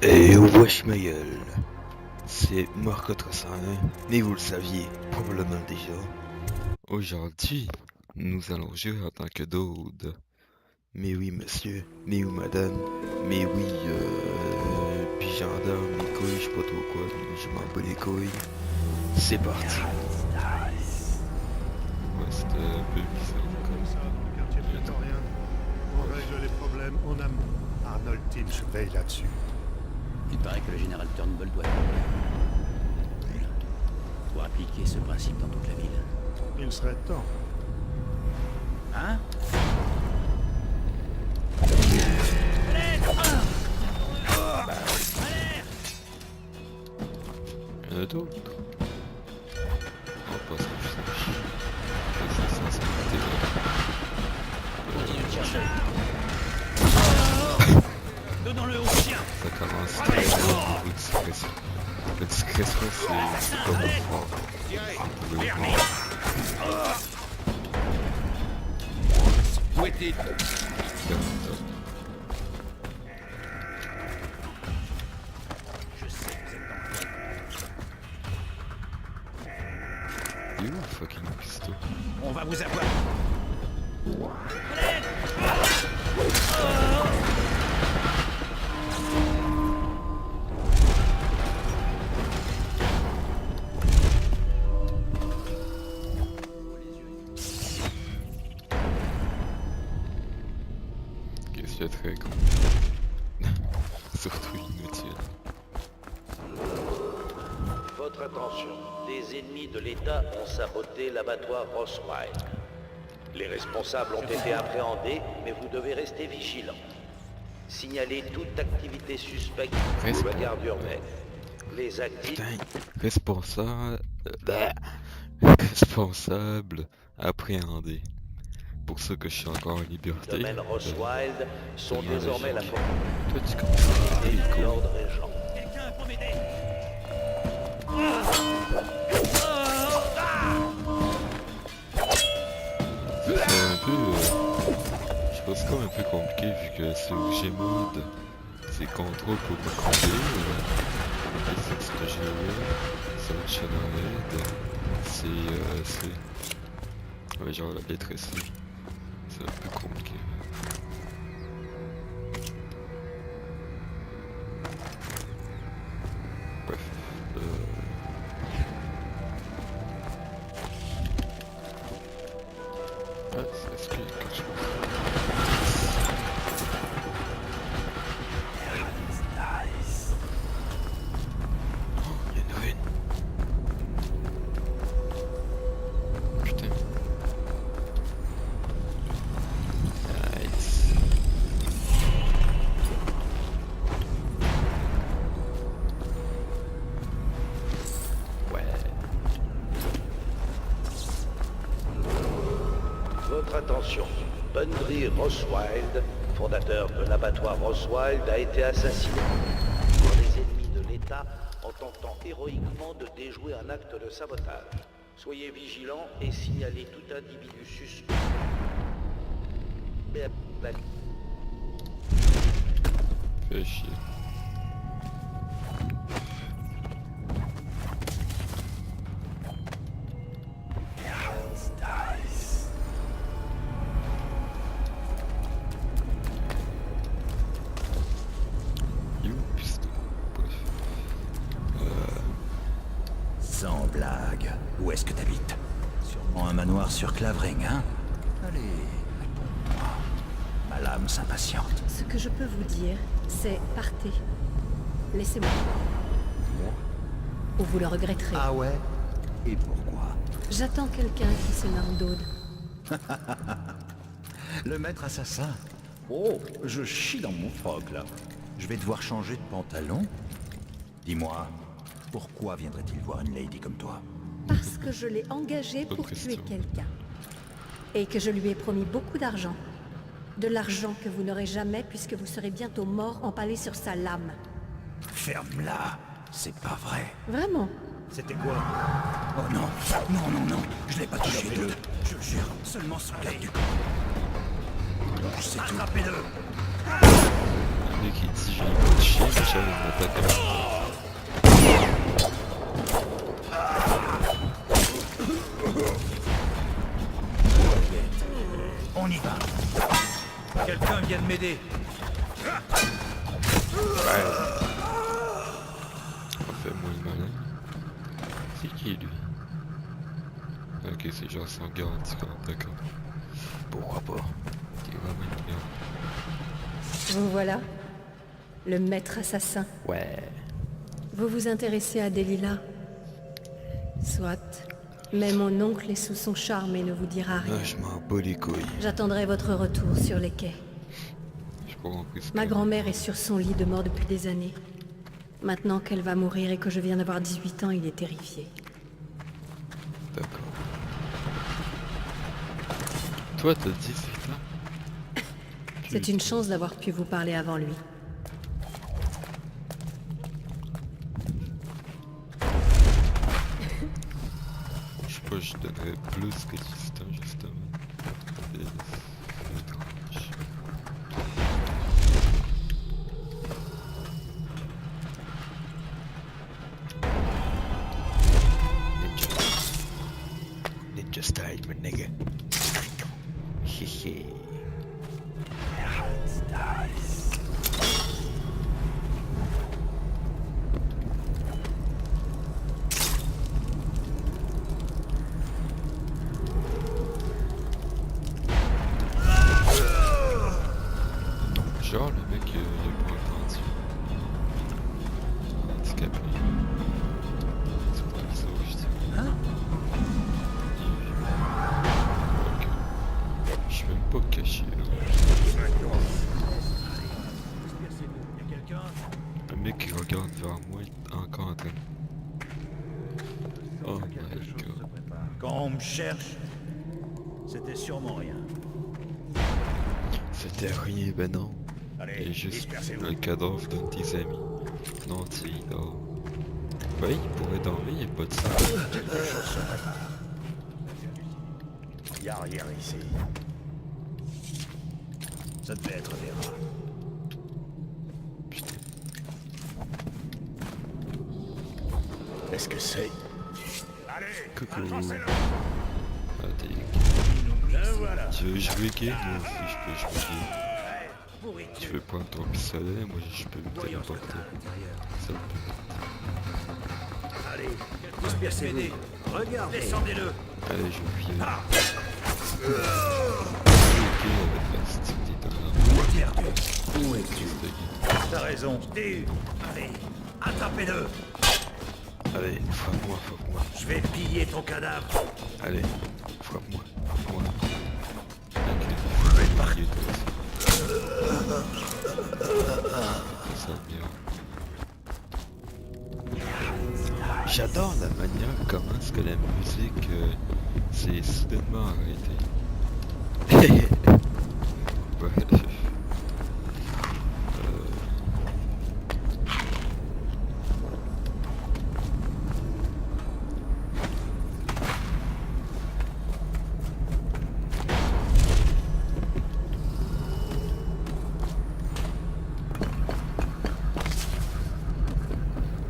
Et wesh ma gueule, c'est Marco 301, mais vous le saviez probablement déjà. Aujourd'hui, nous allons jouer en tant que Dode. Mais oui monsieur, mais oui madame, mais oui puis gendarme, mes couilles, je sais pas trop quoi, je m'en bats les couilles. C'est parti. Ouais, c'était un peu bizarre Comme ça, dans le quartier prétorien, on règle les problèmes en amont. Arnold Tinch veille là-dessus. Il paraît que le général Turnbull doit pour appliquer ce principe dans toute la ville. Il serait temps. Hein? Il y en a d'autres. Oh, pas ça, je sais. Ça, Continue de chercher. Donnons-le au chien. ça commence très bien niveau discrétion. La discrétion, c'est pas mon fort. Vous pouvez le voir. Où était-il? Je sais que vous êtes dans Il est où le fucking pistolet? le... On va vous avoir. Ok, c'est très con. Surtout inutile. Votre attention, des ennemis de l'État ont saboté l'abattoir Roswell. Les responsables ont été appréhendés, mais vous devez rester vigilant. Signalez toute activité suspecte pour la garde urbaine. Les actifs... Putain, responsable, appréhendé. Pour ça que je suis encore en liberté. domaine Roswell sont désormais la Toi, propriété tu commences à faire les de coups. l'ordre régent. Quelqu'un peut m'aider? C'est un peu... je sais pas, c'est comme un peu compliqué vu que c'est au Gmod. C'est contrôle pour me conduire. C'est ce que j'ai là. Ça va être Shadowhead. C'est... ouais, genre la lettre ici. C'est un peu compliqué. Bref. Ah, est-ce qu'il y a quelque chose? Oh, il y en a une. Putain. Nice. Ouais. Votre attention, Bundry Roswell, fondateur de l'abattoir Roswell, a été assassiné par les ennemis de l'État en tentant héroïquement de déjouer un acte de sabotage. Soyez vigilants et signalez tout individu suspect. Fais chier. You, pistolet. Bref. Sans blague, où est-ce que t'habites? Sûrement un manoir sur Clavering, hein? Allez, réponds-moi. Ma lame s'impatiente. Ce que je peux vous dire, c'est partez. Laissez-moi. Moi? Ou vous le regretterez. Ah ouais? Et pourquoi? J'attends quelqu'un qui se nomme Dode. Le maître assassin? Oh, je chie dans mon froc, là. Je vais devoir changer de pantalon? Dis-moi, pourquoi viendrait-il voir une lady comme toi? Parce que je l'ai engagé Bonne pour tuer question. quelqu'un. Et que je lui ai promis beaucoup d'argent. De l'argent que vous n'aurez jamais puisque vous serez bientôt mort empalé sur sa lame. Ferme-la! C'est pas vrai. Vraiment? C'était quoi? Oh non, non, non, non, je l'ai pas touché, Dude. Je le jure, seulement son garde du corps. C'est tout. Attrapez-le! Allez, qui dit j'ai pas de chien, mais j'avais une attaque à la On y va. Quelqu'un vient de m'aider. On fait moins le malin. C'est qui lui? Ok, c'est genre son garde du corps, d'accord. Pourquoi pas? T'es vraiment une merde. Vous voilà, le maître assassin. Ouais. Vous vous intéressez à Delilah? Soit. Mais mon oncle est sous son charme et ne vous dira rien. Ah, je m'en bats les couilles. J'attendrai votre retour sur les quais. J'ai pas compris ce Ma que... grand-mère est sur son lit de mort depuis des années. Maintenant qu'elle va mourir et que je viens d'avoir 18 ans, il est terrifié. D'accord. Toi, t'as dit c'est ça? C'est une chance d'avoir pu vous parler avant lui. Je sais pas, je donnerais plus que du temps, justement. Et c'est étrange. Ninja style, my nigga. Hehe. Genre, le mec, il a pas entendu. Handicapé. C'est pas ça, je dis. Hein? Ok. Je suis même pas caché, là. Y'a quelqu'un? Un mec qui regarde vers moi est encore en train de... Oh my god. Quand on me cherche, c'était sûrement rien. C'était rien, ben non. Allez, Il est juste dispersez-vous. le cadavre d'un de tes amis. Non, tu sais, il dort. Ben, il pourrait dormir, il n'y a pas de ça. Y'a rien ici. Ça devait être des rats. Putain. Qu'est-ce que c'est? Coucou. Ah, t'es... Le voilà. Tu veux jouer game? Moi aussi, je peux jouer game. Pourri. Tu veux prendre ton pistolet? Moi, je peux me téléporter. Ça me Allez, dispersez-vous. Regardez. Descendez-le. peut. Allez, je viens. Ah. Ok, avec la stimulée de Perdu. Où es-tu? T'as raison. Je t'ai eu. Allez, attrapez-le. Allez, frappe-moi, frappe-moi. Je vais piller ton cadavre. Allez, frappe-moi, frappe-moi. Ok, je vais marier toi aussi. Ça bien. J'adore la manière comment est-ce que la musique s'est soudainement arrêtée. Bref.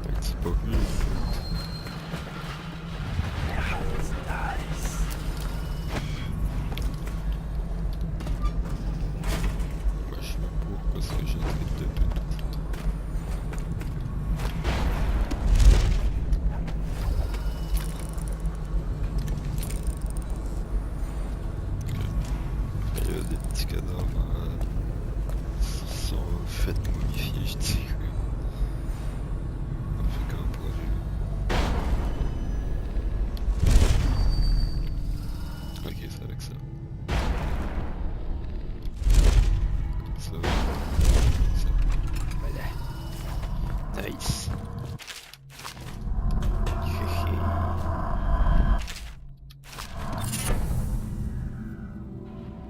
Un petit peu mieux. Moi, je sais même pas pourquoi est-ce que j'ai traité de tout. Il y a des petits cadavres qui sont faits momifier, je dirais. En fait, quand produit. Ok, c'est avec ça. Ça. Ça. Voilà. Nice.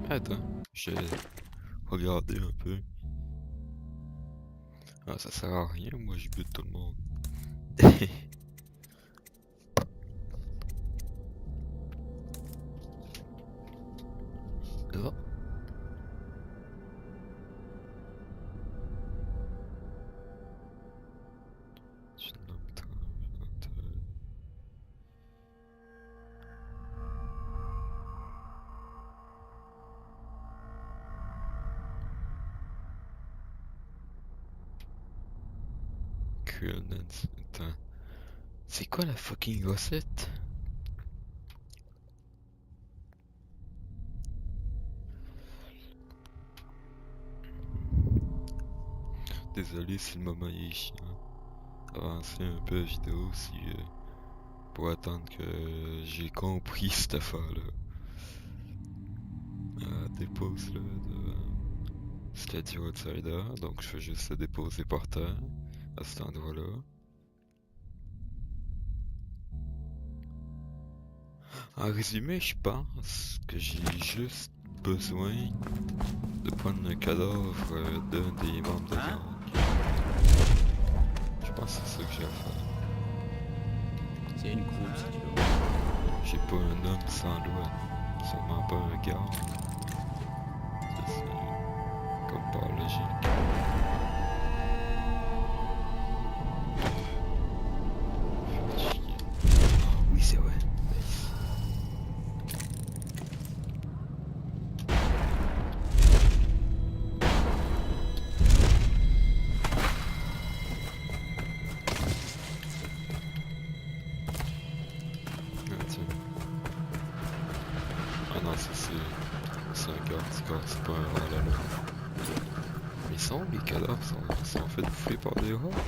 Attends, j'ai regardé un peu. Ah, ça sert à rien, moi je bute tout le monde. Ah. Imperial Nance. Attends. C'est quoi la fucking recette? Désolé si le moment est chiant. Avancer un peu la vidéo si pour attendre que j'ai compris cette affaire-là. Dépose là de Steady Outsider, donc je fais juste le déposer par terre à cet endroit-là. En résumé, je pense que j'ai juste besoin de prendre un cadavre d'un des membres de gang. Je pense que c'est ça que j'ai à faire. C'est une croupe si tu veux. J'ai pas un homme sans loi, sûrement pas un garde. Ça, c'est comme par logique. Fait chier. Oui, c'est vrai. Nice. Ah, tiens. Ah non, ça c'est un garde du corps, c'est pas un rang là. Mais les cadavres sont fait bouffer par des rats.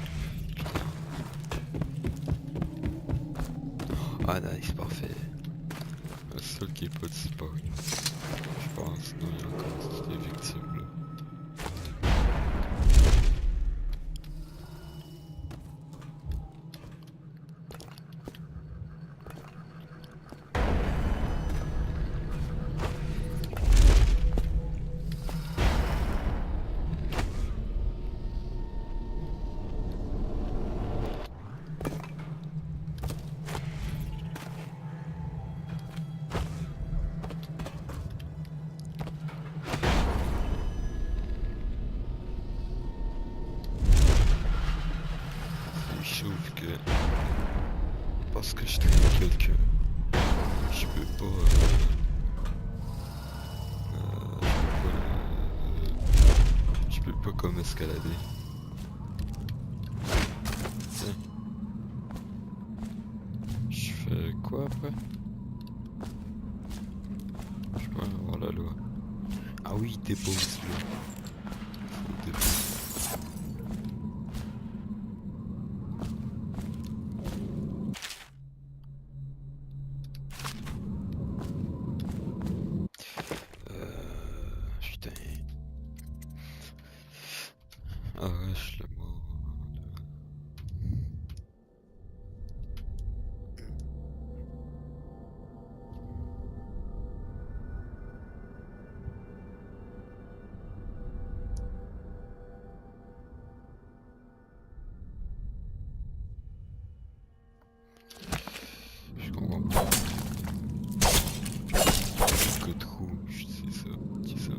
Ah nice, parfait. Le seul qui est pas disparu. Je pense, sinon il y a encore des victimes là. Sauf que parce que je traîne quelqu'un, je peux pas je peux pas comme escalader. Tiens. Je fais quoi après? Je peux avoir la loi. Ah oui, dépose là. Faut déposer. Putain. Arrache le monde. Je comprends pas. Code rouge, c'est ça, c'est ça.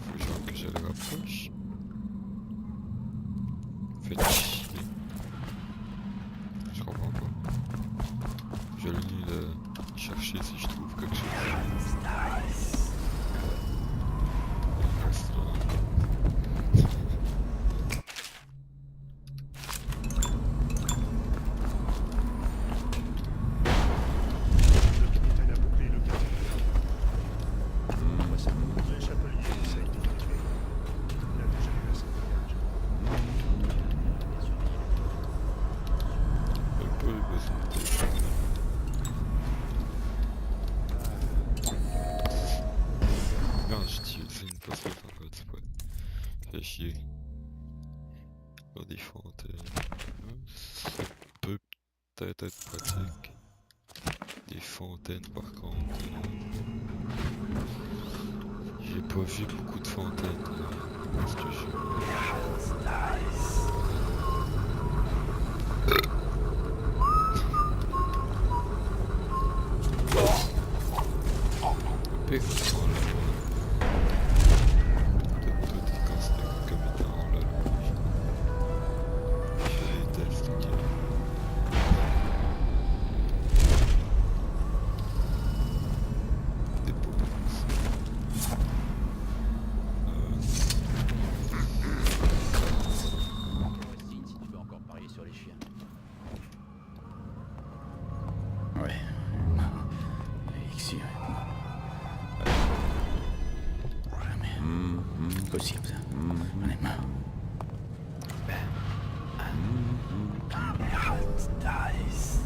Faut genre que je le rapproche. Faites chier. Je comprends pas. Je vais aller le chercher si je trouve quelque chose. Il reste là. Le capitaine a bouclé le quartier. Le chapelier, ça a été tué. Il a déjà eu assez de voyage. Même pas eu besoin de téléphone. Merde, j'ai utilisé une potion sans faire exprès. Fait chier. Dans des fontaines. Ça peut peut-être être pratique. Des fontaines par contre. J'ai pas vu beaucoup de fontaines dans ce jeu. Le pire, c'est qu'on l'a pas. Tout est considéré comme étant hors la loi. Je fais des tests, ok. Dépose. Possible. On est mort. Dice.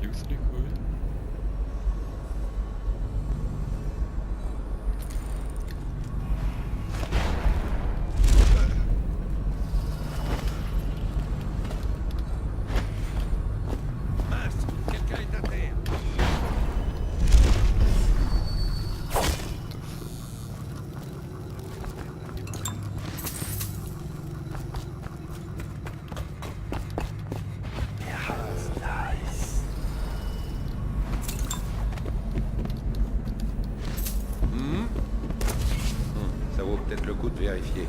Use les couilles. Mince, quelqu'un est à terre. Ça vaut peut-être le coup de vérifier.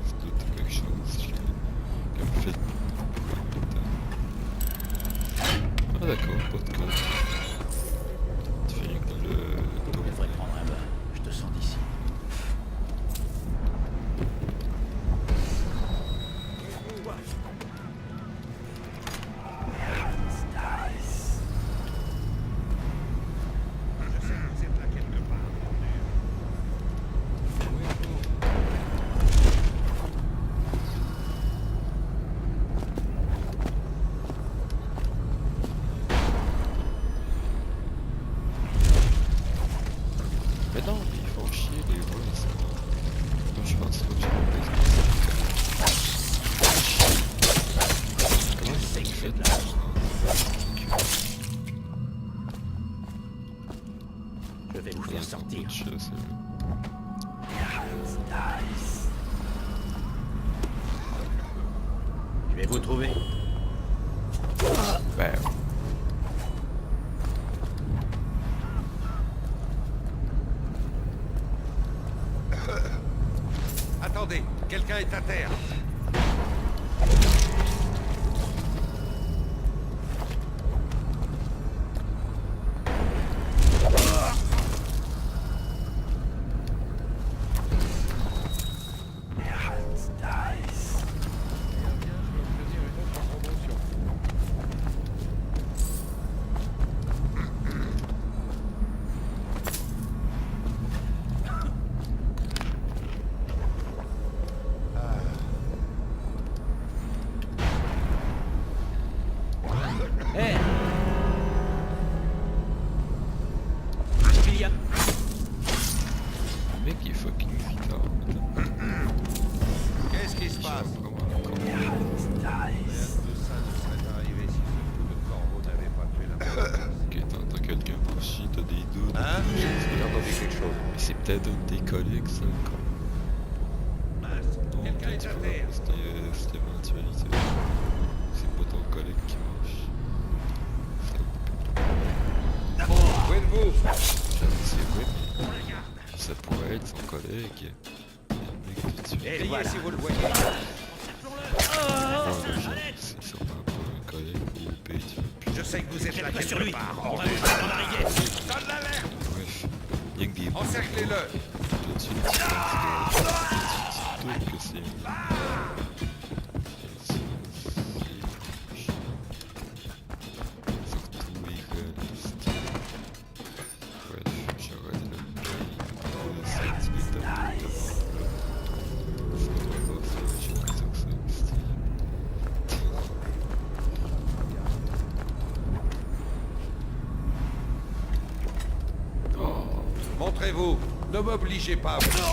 Je doute quelque chose qui me fait... Ah d'accord, pas de code. Tu fais rien que dans le... Je devrais prendre un bain. Je te sens d'ici. Je sais que vous êtes là quelque part. Mais non, mais ils font chier les voix, ça. Donc je pense que j'ai comment c'est qu'il fait de la... Je vais vous faire sortir. Je vais vous trouver. Ben... Attendez, quelqu'un est à terre. Hé William. Le mec il est fucking vitard. Qu'est-ce qui se passe? Rien de ça ne serait arrivé si ce coup de corbeau n'avait pas fait la mort. Ok, t'entends quelqu'un marcher, t'as des doutes. Hein? J'ai entendu quelque chose. Mais c'est peut-être un de tes collègues, ça, le con. Mince, Non, quelqu'un peut-être est à pas, terre. c'était éventualité. C'est pas ton collègue qui marche. Où êtes-vous? C'est vrai, mais ça pourrait être son collègue. Le mec tout de suite. Et voilà. Si vous le voyez. Non, c'est sûrement pas un collègue ou le pays, tu vois. Puis, Je sais que vous êtes là Pas sur quelque lui. part. On va le jeter dans la rivière. Donne l'alerte. bref, rien que des... Encerclez-le. Tout de suite, tu penses que c'est... Surtout égoïste. Bref, j'aurais de la paye. C'est du temps. Ce qu'on doit pas faire, j'ai pris ça que ça, c'est... Montrez-vous. Ne m'obligez pas. C'est bien.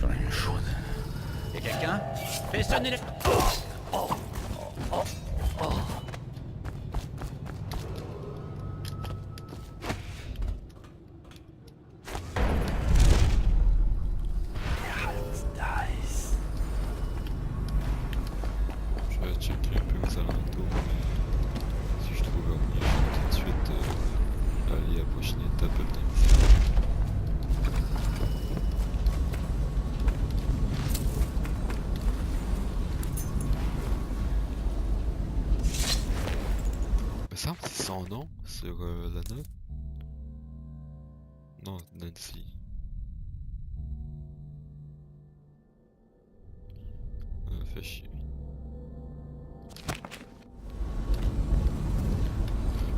J'en ai une chaude. Y'a quelqu'un? Fais sonner les... Je vais checker un peu aux alentours, mais si je trouve un lien, je vais tout de suite aller à la prochaine étape de la mission. son nom sur la note? Non, Nancy. Fait chier.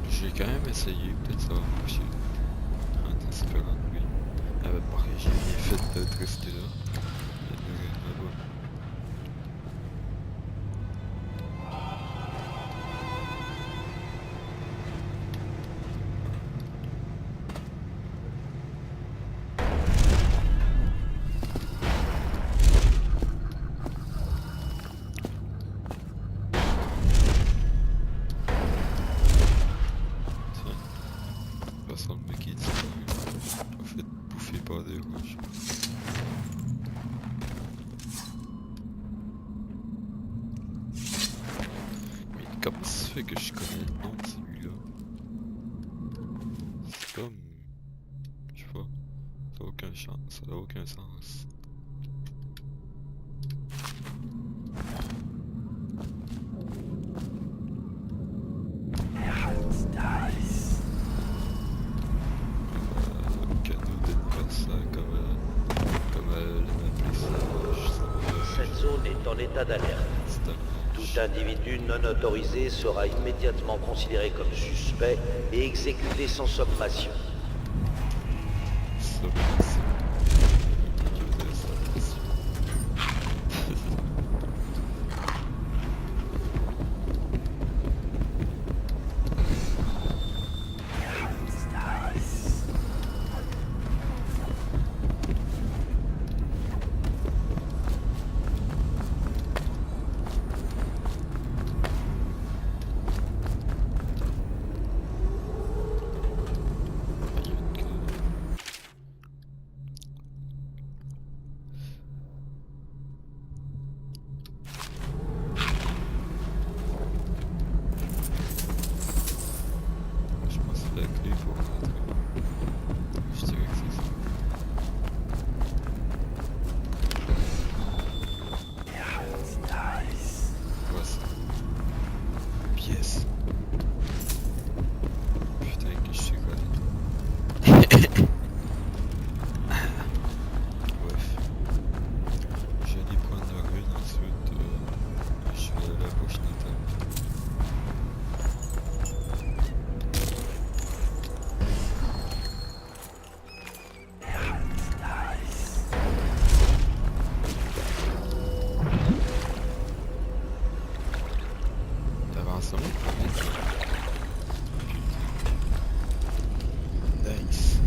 J'ai quand même essayé, peut-être ça va marcher. En espérant que oui. Pareil, j'ai bien fait de rester là. Et de mourir là-bas. Passant le mec est disparu. En fait, bouffé par des roches. Mais comment ça se fait que je connais le nom de celui-là? C'est comme... Je sais pas. Ça n'a aucun sens. Ça n'a aucun sens. Cadeau d'anniversaire comme elle appelé ça. Je sais Cette zone est en état d'alerte. pas. Tout individu non autorisé sera immédiatement considéré comme suspect et exécuté sans sommation. Ça, je pense que c'est la clé pour rentrer. Je dirais que c'est ça. Quoi ça? Pièce. Putain que je suis connu. Bref. Je vais aller prendre la rune ensuite. Je vais aller à la prochaine étape. T'avances un Nice.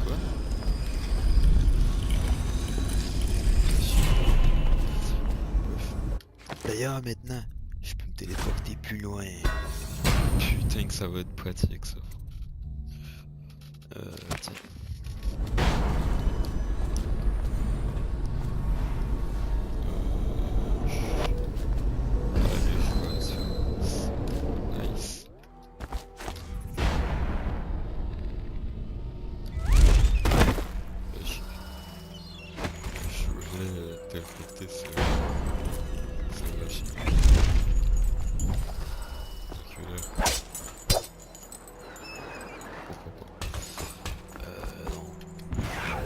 Quoi? Bref. D'ailleurs, maintenant, je peux me téléporter plus loin. Putain que ça va être pratique, ça. Tiens. Allez, je vois la différence. Nice. Je voulais téléporter sur la Chine. Donc là. Pourquoi pas? Non.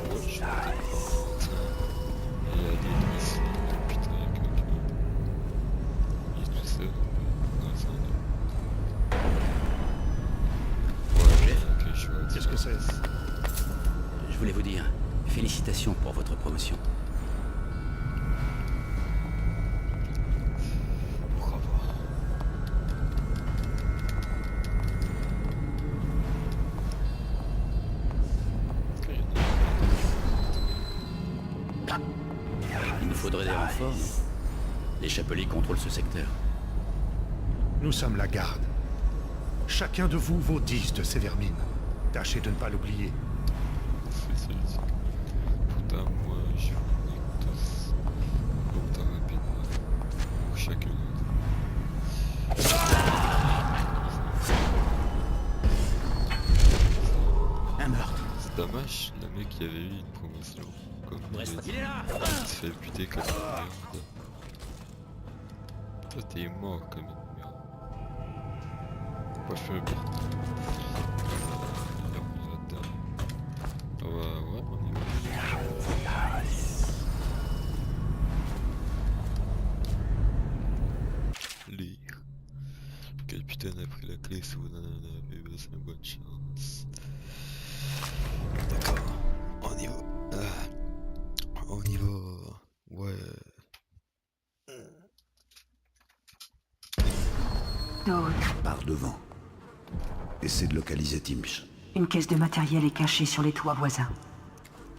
Ouais, je suis il y a des nuits ici. Putain, il y a quelqu'un. Il est tout seul. Non, c'est un homme. Ouais, ok, je vois. Qu'est-ce que c'est? Je voulais vous dire, félicitations pour votre promotion. Pourquoi pas? Il nous faudrait des renforts, non? Les chapeliers contrôlent ce secteur. Nous sommes la garde. Chacun de vous vaut 10 de ces vermines. Tâchez de ne pas l'oublier. C'est celui-ci. Pourtant, moi, je vous nique tous autant rapidement pour chacun Un meurtre. C'est dommage, le mec il avait eu une promotion. Comme Il est là! il se fait buter comme une merde. Toi t'es mort comme une merde. pourquoi je fais le porte. Ouais, on y va. Lire. Le capitaine a pris la clé sous nanana, mais c'est une bonne chance. D'accord, on y va. On y va. Ouais. Dode, Par devant. Essaie de localiser Timsh. une caisse de matériel est cachée sur les toits voisins.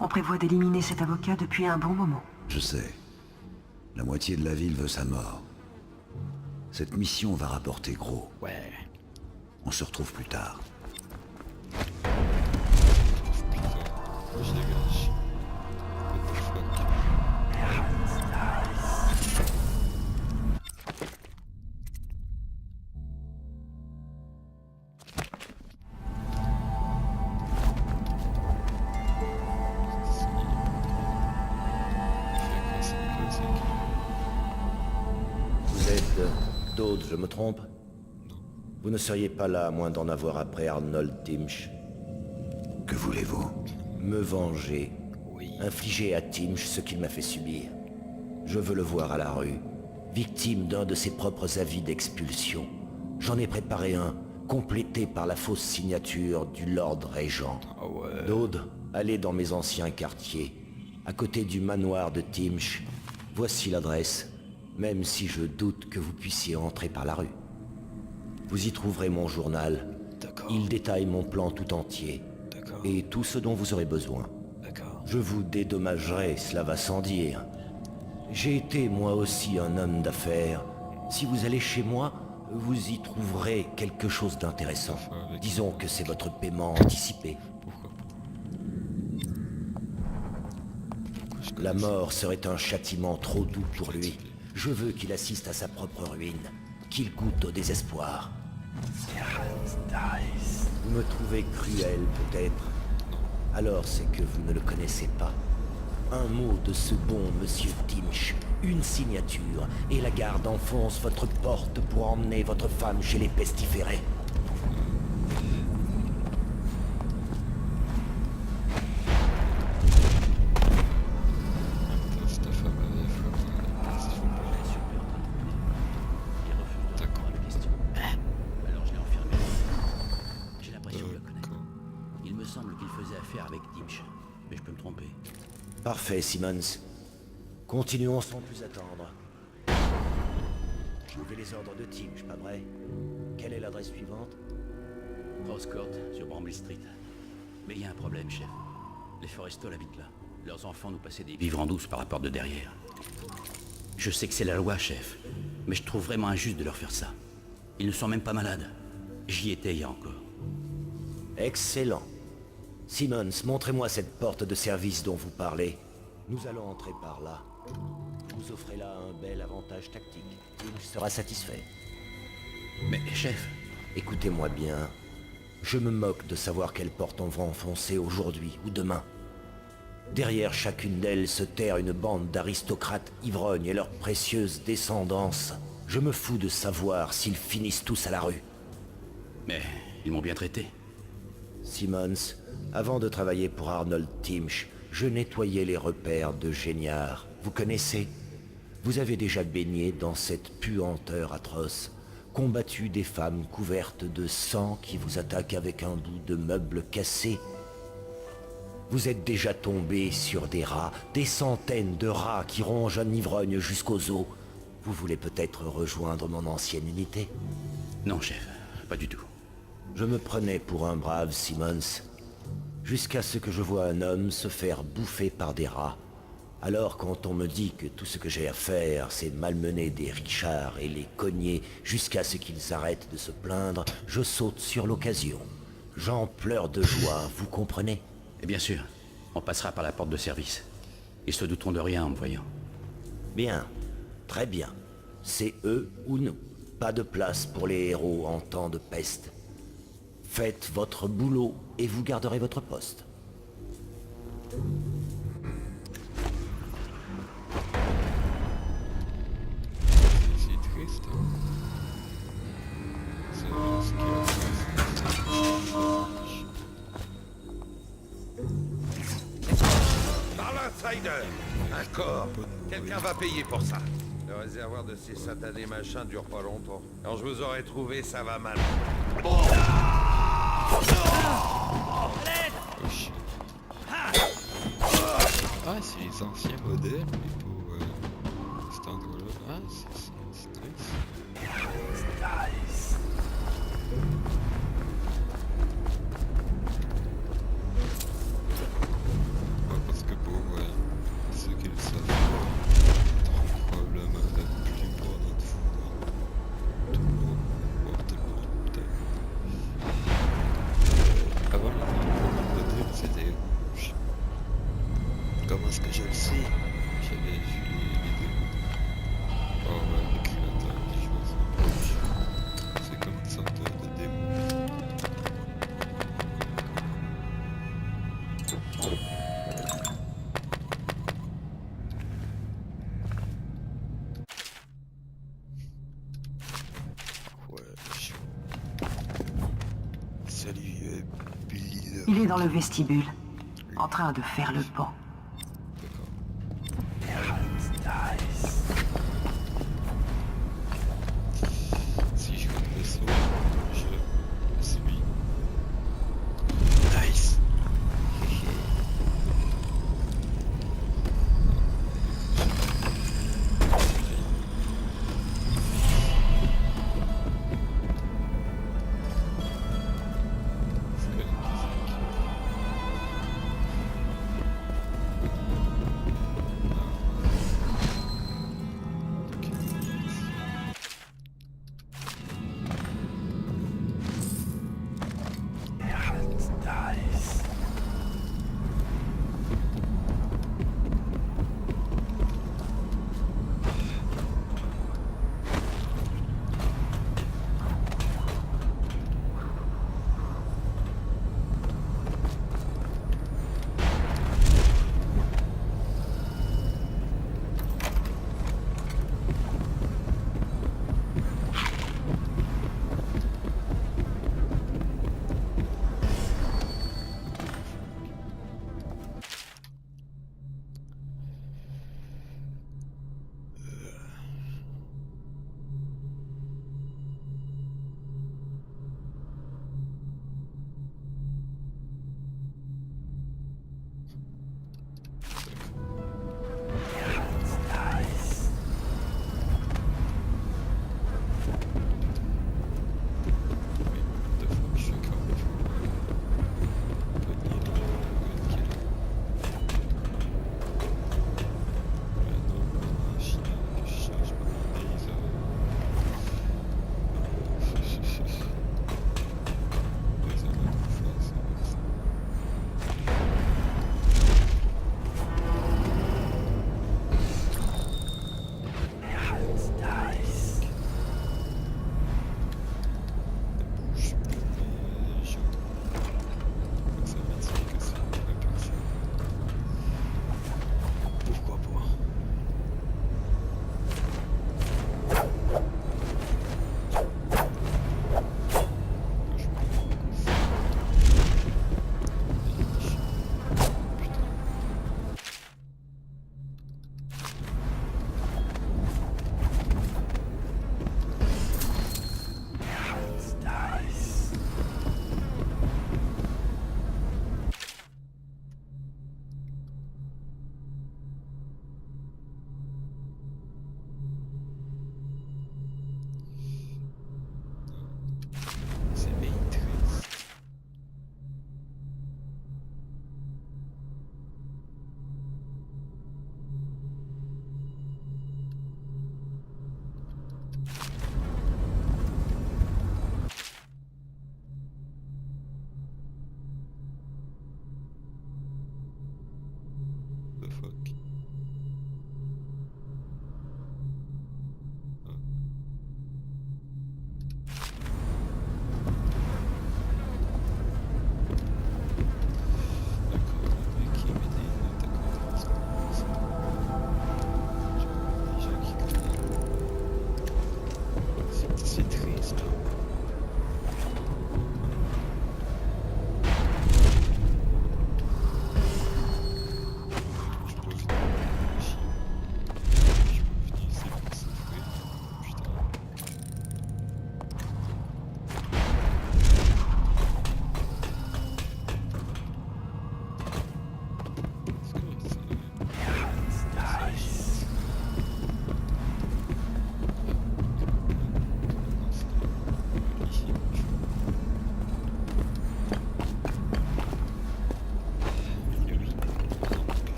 On prévoit d'éliminer cet avocat depuis un bon moment. Je sais. La moitié de la ville veut sa mort. Cette mission va rapporter gros. Ouais. On se retrouve plus tard. Putain, je dégage. What the fuck. Vous êtes Dode, je me trompe? Vous ne seriez pas là à moins d'en avoir après Arnold Timsh. Que voulez-vous? Me venger. Oui. Infliger à Timsh ce qu'il m'a fait subir. Je veux le voir à la rue, victime d'un de ses propres avis d'expulsion. J'en ai préparé un, complété par la fausse signature du Lord Régent. Ah ouais. Dode, allez dans mes anciens quartiers, à côté du manoir de Timsh. Voici l'adresse, même si je doute que vous puissiez entrer par la rue. Vous y trouverez mon journal. D'accord. Il détaille mon plan tout entier, D'accord. et tout ce dont vous aurez besoin. D'accord. Je vous dédommagerai, cela va sans dire. J'ai été moi aussi un homme d'affaires. Si vous allez chez moi, vous y trouverez quelque chose d'intéressant. Disons que c'est votre paiement anticipé. Pourquoi La mort serait un châtiment trop doux pour lui. Je veux qu'il assiste à sa propre ruine, qu'il goûte au désespoir. Vous me trouvez cruel, peut-être. Alors c'est que vous ne le connaissez pas. Un mot de ce bon monsieur Timsh, une signature, et la garde enfonce votre porte pour emmener votre femme chez les pestiférés. C'est ta femme à la fois. Si je veux pas. Il refuse de répondre à mes questions. Alors je l'ai enfermé. J'ai l'impression de le connaître. D'accord. Il me semble qu'il faisait affaire avec Timsh, mais je peux me tromper. Parfait, Simmons. Continuons sans plus attendre. Je vais les ordres de Timsh, pas vrai? Quelle est l'adresse suivante? Cross Court, sur Bramble Street. Mais il y a un problème, chef. Les Forrestal habitent là. Leurs enfants nous passaient des vivres en douce par la porte de derrière. Je sais que c'est la loi, chef, mais je trouve vraiment injuste de leur faire ça. Ils ne sont même pas malades. J'y étais hier encore. Excellent. Simmons, montrez-moi cette porte de service dont vous parlez. Nous allons entrer par là. Vous offrez là un bel avantage tactique. Timsh sera satisfait. Mais, chef, Écoutez-moi bien. Je me moque de savoir quelle porte on va enfoncer aujourd'hui ou demain. Derrière chacune d'elles se terre une bande d'aristocrates ivrognes et leur précieuse descendance. Je me fous de savoir s'ils finissent tous à la rue. mais ils m'ont bien traité. Simmons, avant de travailler pour Arnold Timsh, je nettoyais les repères de Géniard. Vous connaissez? Vous avez déjà baigné dans cette puanteur atroce, combattu des femmes couvertes de sang qui vous attaquent avec un bout de meuble cassé. Vous êtes déjà tombé sur des rats, des centaines de rats qui rongent un ivrogne jusqu'aux os. Vous voulez peut-être rejoindre mon ancienne unité? Non, chef, pas du tout. Je me prenais pour un brave Simmons, jusqu'à ce que je vois un homme se faire bouffer par des rats. Alors quand on me dit que tout ce que j'ai à faire, c'est malmener des richards et les cogner jusqu'à ce qu'ils arrêtent de se plaindre, je saute sur l'occasion. J'en pleure de joie, vous comprenez? Et bien sûr, on passera par la porte de service. Ils se douteront de rien en me voyant. Bien, très bien. C'est eux ou nous. Pas de place pour les héros en temps de peste. Faites votre boulot et vous garderez votre poste. C'est triste. Hein. C'est ce qu'il y a. Strider. Un corps. Quelqu'un va payer pour ça. Le réservoir de ces satanés machins dure pas longtemps. Quand je vous aurai trouvé, ça va mal. Oh shit. Ah, c'est les anciens modèles, mais pour cet endroit-là. Ah, c'est nice. Ouais, parce que pour ceux qui le savent, probablement la plupart d'entre vous, tout le monde, peut-être. Avant le modèle, c'était rouge. Comment est-ce que je le sais? J'avais vu les vidéos. Oh ouais, le créateur des choses rouges. C'est comme une sorte de démo. Ouais, chaud. Salut, Billy. Il est dans le vestibule, en train de faire le pont. Si je compte le saut, je suis. Nice.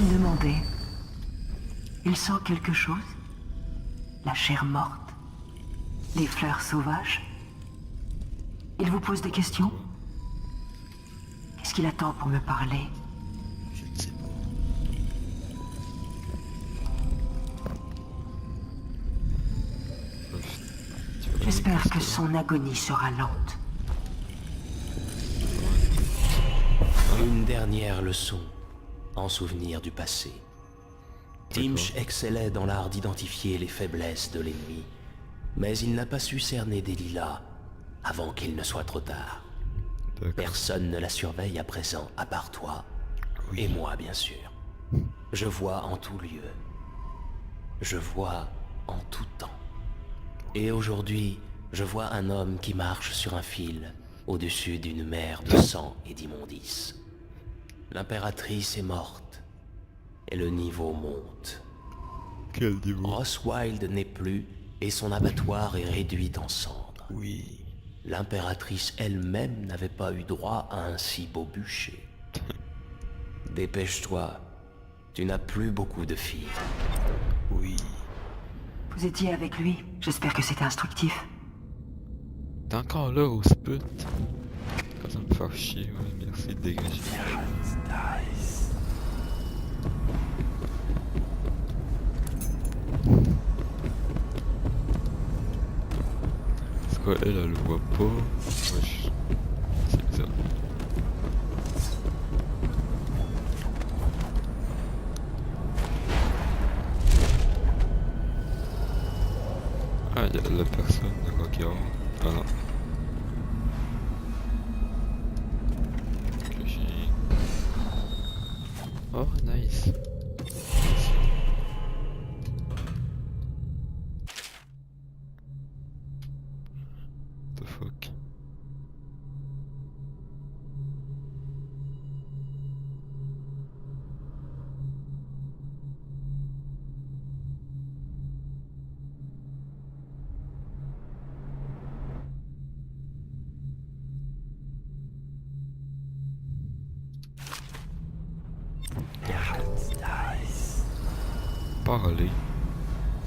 me demandez. Il sent quelque chose? La chair morte? Les fleurs sauvages? Il vous pose des questions? Qu'est-ce qu'il attend pour me parler? Je ne sais pas. J'espère que son agonie sera lente. Une dernière leçon, en souvenir du passé. Timch excellait dans l'art d'identifier les faiblesses de l'ennemi, mais il n'a pas su cerner Delilah avant qu'il ne soit trop tard. Personne ne la surveille à présent, à part toi, et moi bien sûr. Je vois en tout lieu. Je vois en tout temps. Et aujourd'hui, je vois un homme qui marche sur un fil, au-dessus d'une mer de sang et d'immondices. L'impératrice est morte, et le niveau monte. Quel niveau? Roswild n'est plus, et son abattoir est réduit en cendres. Oui. L'impératrice elle-même n'avait pas eu droit à un si beau bûcher. Dépêche-toi, tu n'as plus beaucoup de filles. Oui. Vous étiez avec lui? J'espère que c'était instructif. T'es encore là au sput? Quand ça me fait chier, ouais, merci de dégager. C'est quoi, elle le voit pas? Wesh. C'est bizarre. Ah, y'a la personne, le regarde. Ah non. Ok, j'ai... Oh, nice. The fuck. Parler.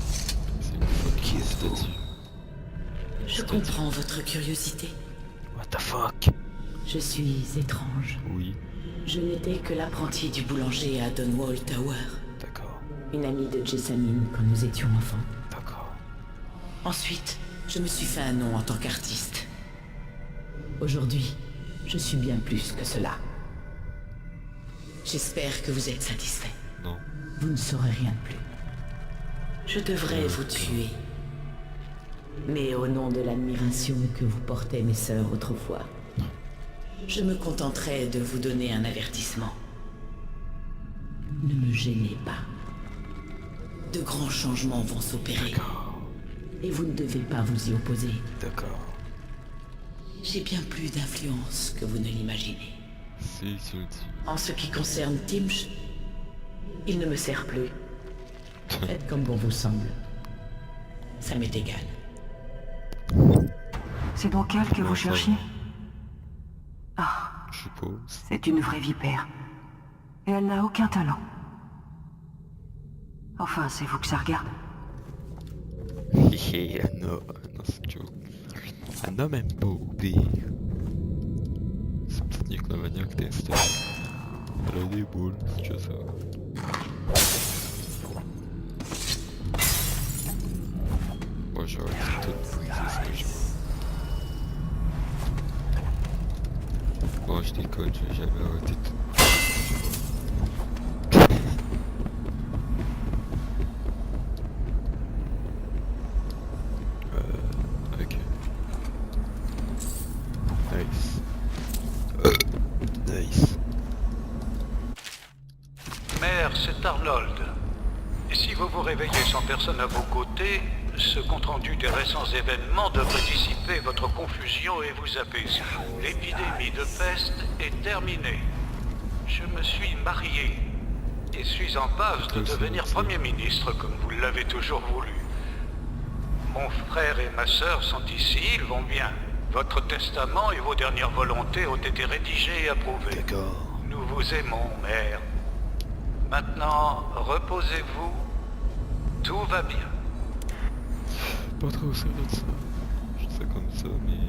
C'est une fucking statue. Je comprends votre curiosité. What the fuck? Je suis étrange. Oui. Je n'étais que l'apprenti du boulanger à Dunwall Tower. D'accord. Une amie de Jessamine quand nous étions enfants. D'accord. Ensuite, je me suis fait un nom en tant qu'artiste. Aujourd'hui, je suis bien plus que cela. J'espère que vous êtes satisfait. Non. Vous ne saurez rien de plus. Je devrais vous tuer. Mais au nom de l'admiration que vous portaient mes sœurs autrefois, je me contenterai de vous donner un avertissement. Ne me gênez pas. De grands changements vont s'opérer. Et vous ne devez pas vous y opposer. D'accord. J'ai bien plus d'influence que vous ne l'imaginez. Si, tu le dis. En ce qui concerne Timch, il ne me sert plus. Faites comme bon vous semble. Ça m'est égal. C'est donc elle que vous cherchiez? Ah, Je suppose. c'est une vraie vipère. Et elle n'a aucun talent. Enfin, c'est vous que ça regarde. Hihi, Anna. Non, c'est une joke. Anna même pas au pire. C'est peut-être Nick qui t'a installé. Elle a des boules, c'est juste ça. Moi j'ai arrêté tout, c'est ce que je veux. Bon, je déconne, je vais jamais arrêter tout. Ok. Nice. Nice. Mère, c'est Arnold. Et si vous vous réveillez sans personne à vos côtés, ce compte-rendu des récents événements devrait dissiper votre confusion et vous apaiser. L'épidémie de peste est terminée. Je me suis marié et suis en passe de devenir Premier ministre comme vous l'avez toujours voulu. Mon frère et ma sœur sont ici, ils vont bien. Votre testament et vos dernières volontés ont été rédigés et approuvés. D'accord. Nous vous aimons, mère. Maintenant, reposez-vous. Tout va bien. Pas trop sûr de ça. Je dis ça comme ça, mais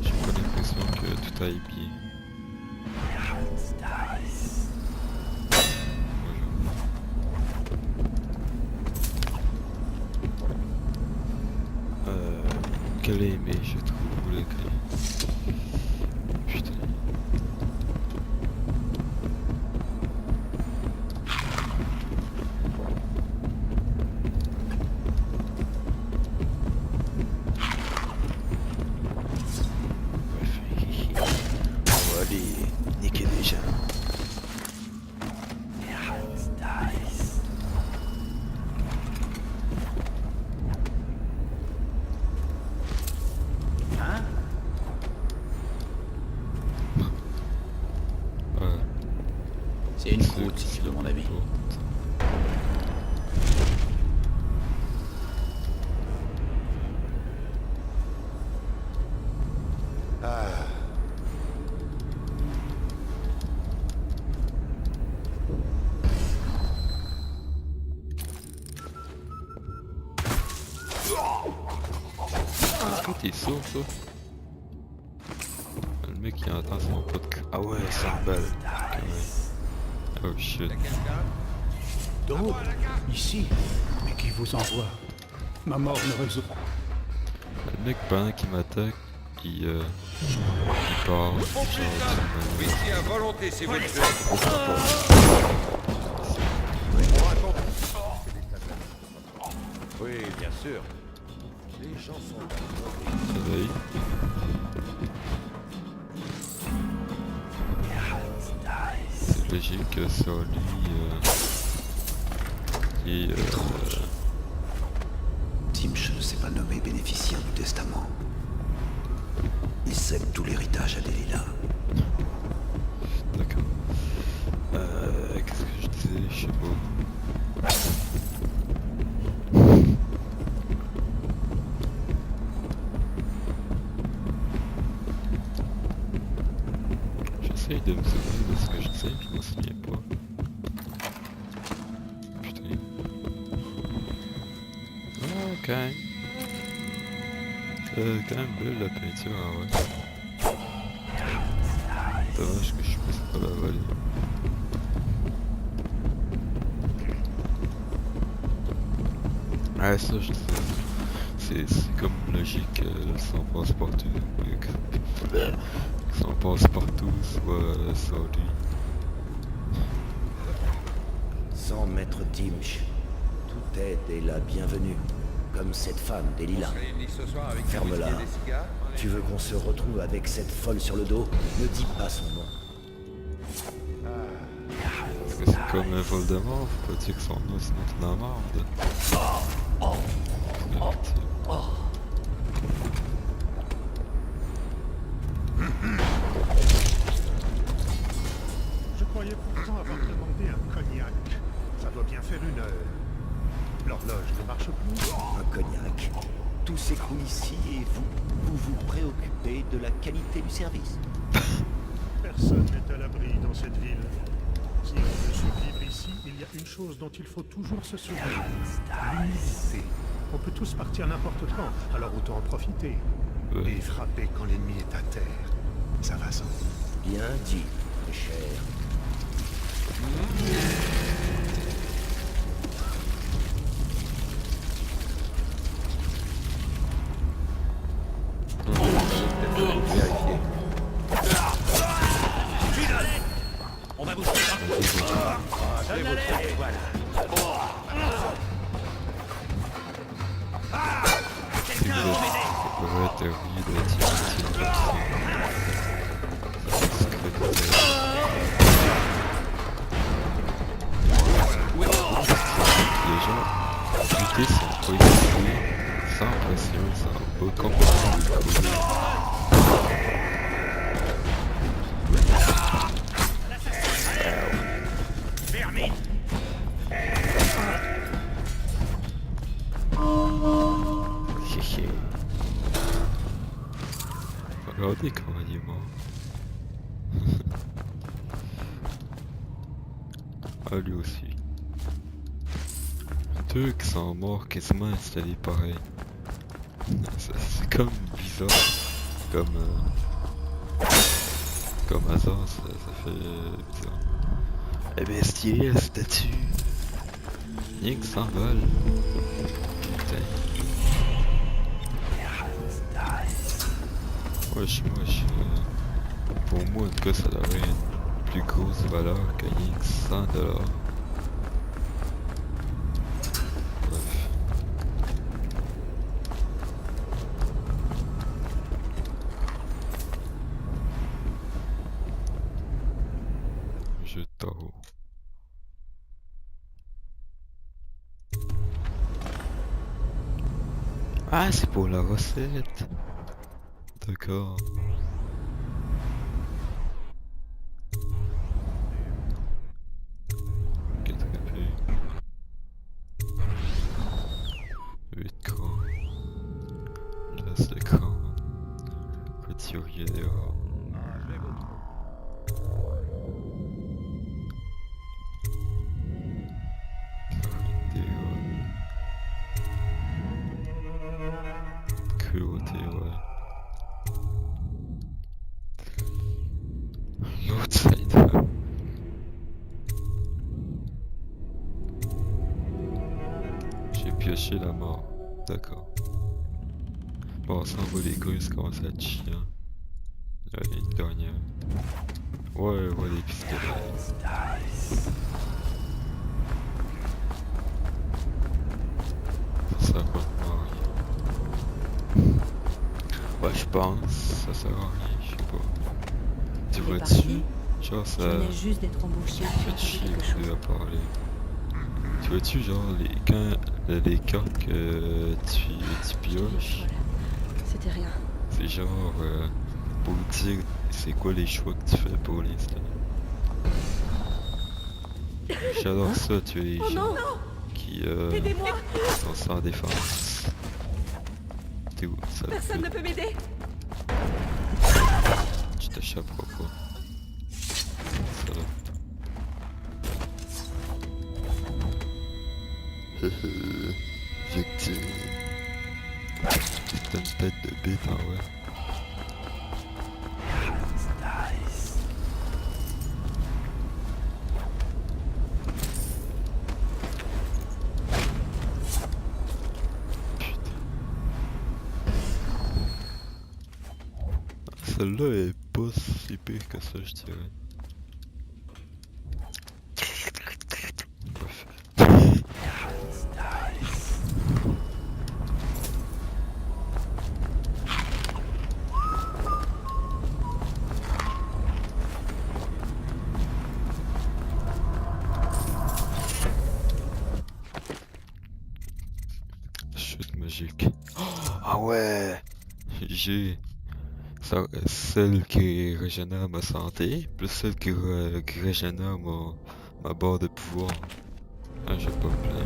j'ai pas l'impression que tout aille bien. Quel est aimé, je trouve le clé. Putain. On va aller niquer des gens. C'est une croûte, si tu demandes mon avis. Ah. Pourquoi t'es sourd, ça? Le mec qui entend son podcast. Ah ouais, ça balle. Oh shit. D'autres ici? Mais qui vous envoie? Ma mort ne résout pas. Le mec pendant qu'il m'attaque, il part. Oui, si à volonté, si vous le faites. Oui, bien sûr. Les gens sont Ça va y. C'est logique que ça lui Timch ne s'est pas nommé bénéficiaire du testament. Il cède tout l'héritage à Delilah. D'accord. Qu'est-ce que je disais? Je sais pas. J'essaye de me souvenir de ce que je disais, je m'en souviens pas. Putain. Ah, ok. C'est quand même belle la peinture, ah ouais. Dommage que je puisse pas la voler. Ah ça je sais, c'est comme logique, ça en passe partout. Ça en passe partout, soit ça lui. Sans maître Timch, toute aide est la bienvenue. Comme cette femme, Delilah. Ferme-la. Tu veux qu'on se retrouve avec cette folle sur le dos? Ne dis pas son nom. Parce que c'est comme un Voldemort, faut pas dire que son nom sinon t'es dans la merde. Je croyais pourtant avoir demandé un cognac. Ça doit bien faire une heure. L'horloge ne marche plus. Un cognac. Tout s'écoule ici et vous vous préoccupez de la qualité du service. Personne n'est à l'abri dans cette ville. Si on veut survivre ici, il y a une chose dont il faut toujours se souvenir. L'humilité. On peut tous partir n'importe quand, alors autant en profiter. Et frapper quand l'ennemi est à terre. Ça va sans. Bien dit, très cher. On va bouger. Voilà. Quelqu'un veut m'aider. Ouais, t'as oublié de tirer les gens lutter sans coïncider, sans pression, sans aucun problème. Regardez comment il est mort. Ah, lui aussi. Deux qui sont morts quasiment installés pareil. C'est comme bizarre. Comme hasard, ça fait bizarre. Eh ben, stylé la statue. Rien que 100 balles. Putain. Wesh. Pour moi, en tout cas, ça devrait être une plus grosse valeur que rien que 100 $. Bref. Jeu de tarot. Ah, c'est pour la recette. D'accord. Ok, très bien. 8 crans. Glace de cran. Couturier dehors. Cruauté, ouais. L'outsider. J'ai pioché la mort. D'accord. Bon, ça envoie les couilles, ça commence à être chiant. Allez, une dernière. Ouais, les pistolets. Ça sert à quoi de mort? Ouais, je pense. Ça sert à rien, je sais pas. Tu vois-tu? Genre ça... Je venais juste d'être embauché. fait chier de à parler. Tu vois-tu genre les cartes que tu pioches? C'était rien. C'est genre pour dire c'est quoi les choix que tu fais pour l'instant. J'adore ça, tu es les gens qui sont sans défense. T'es où ça? Personne ne peut m'aider. Tu t'échapperas pas. Ça va. Victime. T'as une tête de bête en vrai. Celle-là est pas si pire que ça, je dirais. Bref. Chute magique. Ah ouais! J'ai celle qui régénère ma santé, plus celle qui régénère ma barre de pouvoir. Ah, j'ai pas plein.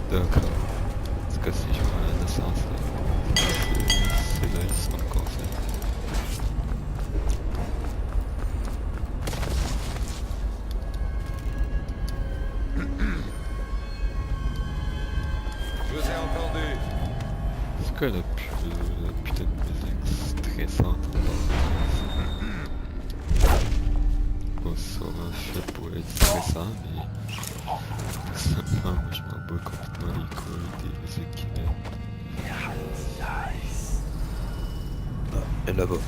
D'accord. En tout cas, si je vois la naissance, c'est nice comme conseil. Je vous ai entendu. C'est quoi la putain de musique stressante? Pas sûrement fait pour être stressant, mais personnellement, moi je m'en bats complètement les couilles des musiques qui mettent. Ah, elle est là-bas.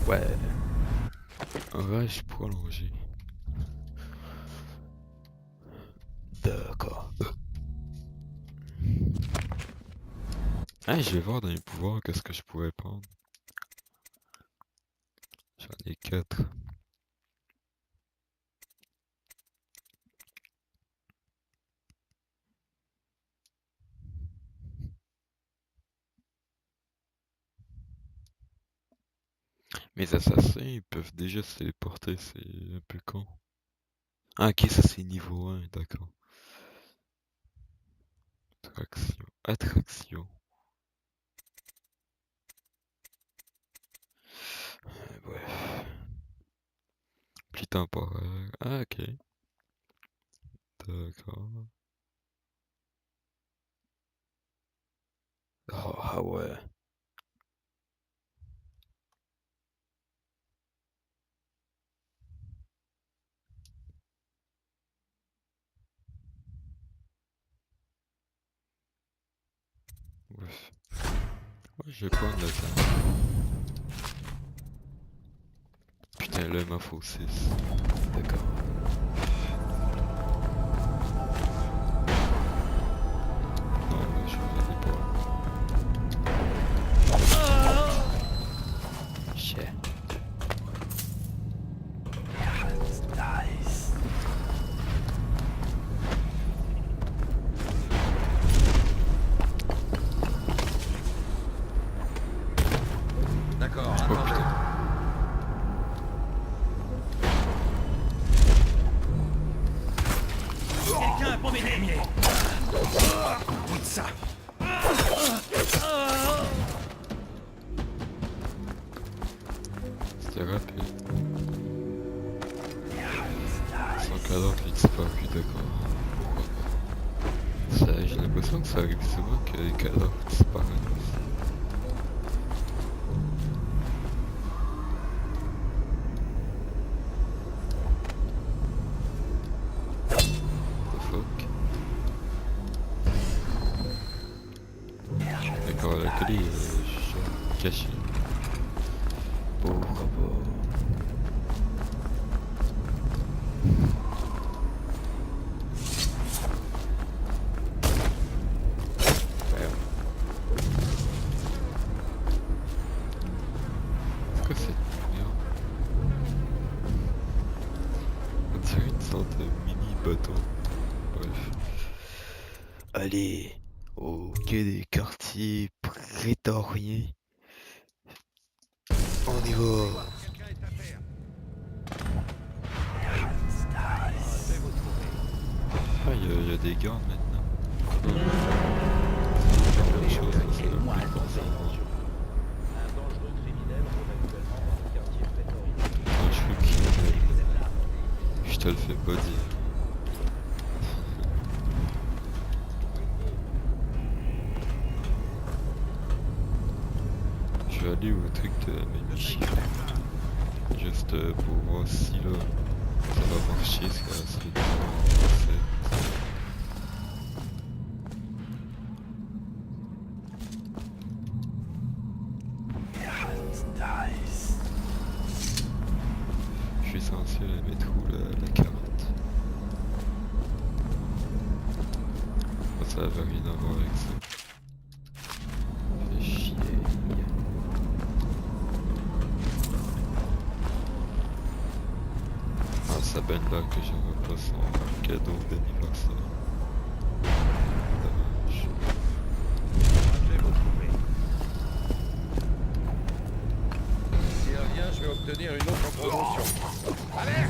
Ouais. Un rage prolongé. D'accord. Ah, je vais voir dans les pouvoirs qu'est-ce que je pourrais prendre. J'en ai 4. Mes assassins, ils peuvent déjà se téléporter, c'est un peu con. Ah ok, ça c'est niveau 1, d'accord. Attraction. Attraction. Bref. Plus temporaire. Ah ok. D'accord. Oh, ah ouais. Bref. Ouais, je vais prendre le temps. Putain, là, il m'en faut 6. D'accord. Non, mais je regardais pas. Shit. Nice. D'accord, Oh attendez. putain. Quelqu'un pour m'aider. Oui, ça. C'était rapide. Son cadavre est disparu, d'accord. J'ai l'impression que ça arrive souvent que les cadavres disparaissent. The fuck? D'accord, la clé est cachée. Pourquoi pas? Pourquoi c'est bien? On dirait une sorte de mini bateau. Bref. Allez, au quai des quartiers prétoriens. On y va. Ah, il y a des gardes maintenant. C'est la chose, c'est le plus important. Un jeu criminel. Je te le fais pas dire. Je vais aller au truc de Memichi. Juste pour voir si là ça va marcher, ce que c'est du Je suis censé la mettre où la carte? Ça avait rien à voir avec ça. Fait chier. Ah, ça benne là que j'aurais pas son cadeau d'anniversaire. Dommage. Je vais vous trouver. S'il revient, je vais obtenir une autre promotion. Allez!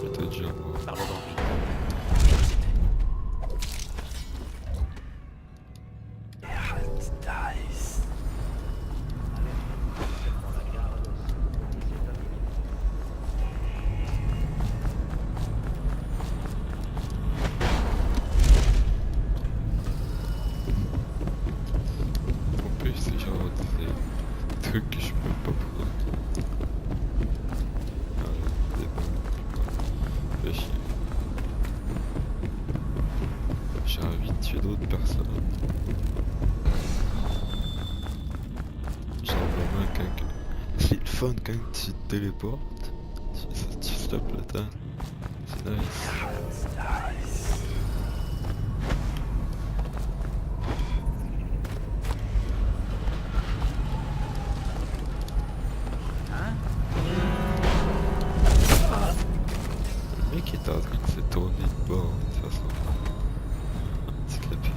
J'étais déjà mort. Pardon, Mon pire, c'est genre des trucs que je peux pas prendre. Ah, des balles. Fait chier. J'ai envie de tuer d'autres personnes. Genre vraiment quand... C'est le fun quand tu te téléportes. Tu stoppes le temps. C'est Nice. Le mec est en train de se tourner de bord de toute façon. Handicapé.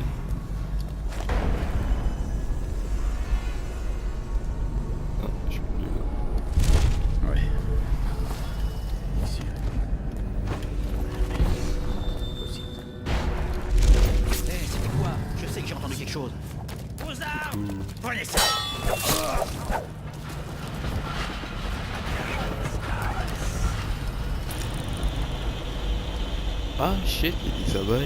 Ah, je suis plus là. Ouais. Ici. Possible. Hé, c'était quoi? Je sais que j'ai entendu quelque chose. Vos armes! Prenez ça! Ah shit, Elisabeth.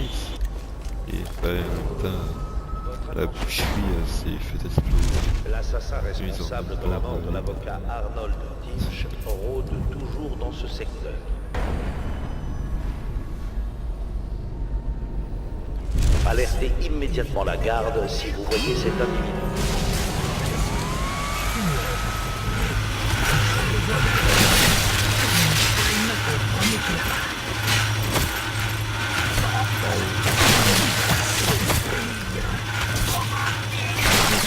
Et en même temps, la boucherie s'est fait exploser. L'assassin responsable de la mort de l'avocat Arnold Tinch rôde toujours dans ce secteur. Alertez immédiatement la garde si vous voyez cet individu.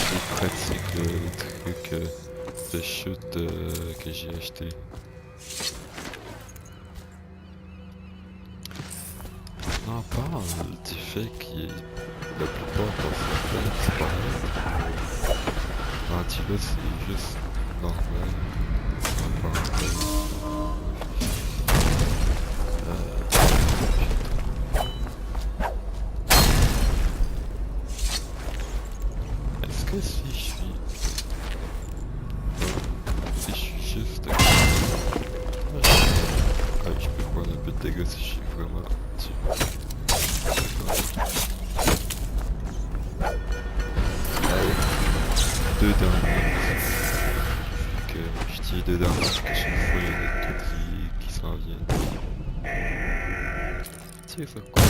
C'est pratique le truc de chute que j'ai acheté. On en parle du fait que la plupart de certains disparaissent. Rendu là, c'est juste normal. On en parle. Est-ce que si je suis juste à je peux prendre un peu de dégâts si je suis vraiment dessus. Allez, 2 dans le que je tire 2 dans le parce que chaque fois il y en a 4 qui s'en viennent. Tiens ça quoi?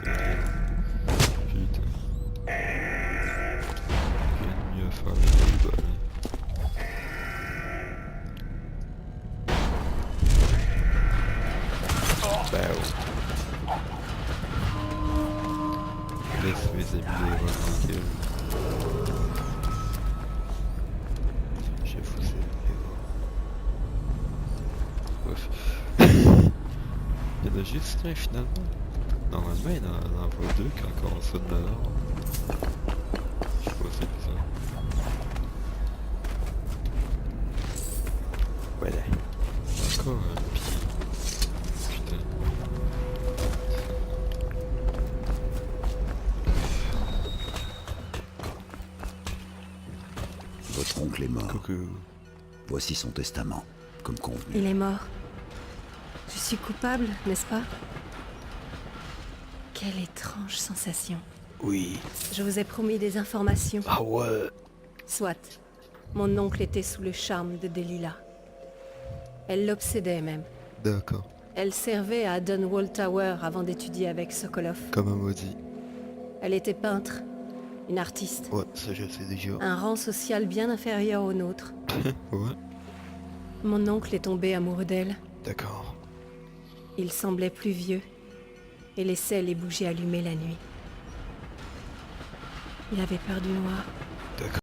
C'est rien. Putain. Rien de mieux à faire avec le bas. Laisse mes amis les voir tranquilles. J'ai foussé bref. Il y en a juste un finalement. Normalement il en envoie 2 quand on sonne dehors. Je sais pas, c'est bizarre. Voilà. Encore un pied. Putain. Votre oncle est mort. Coucou. Voici son testament, comme convenu. Il est mort. Je suis coupable, n'est-ce pas? Quelle étrange sensation. Oui. Je vous ai promis des informations. Ah ouais. Soit. Mon oncle était sous le charme de Delilah. Elle l'obsédait même. D'accord. Elle servait à Dunwall Tower avant d'étudier avec Sokolov. Comme un maudit. Elle était peintre, une artiste. Ouais, ça je sais déjà. Un rang social bien inférieur au nôtre. Ouais. Mon oncle est tombé amoureux d'elle. D'accord. Il semblait plus vieux et laissait les bougies allumées la nuit. Il avait peur du noir. D'accord.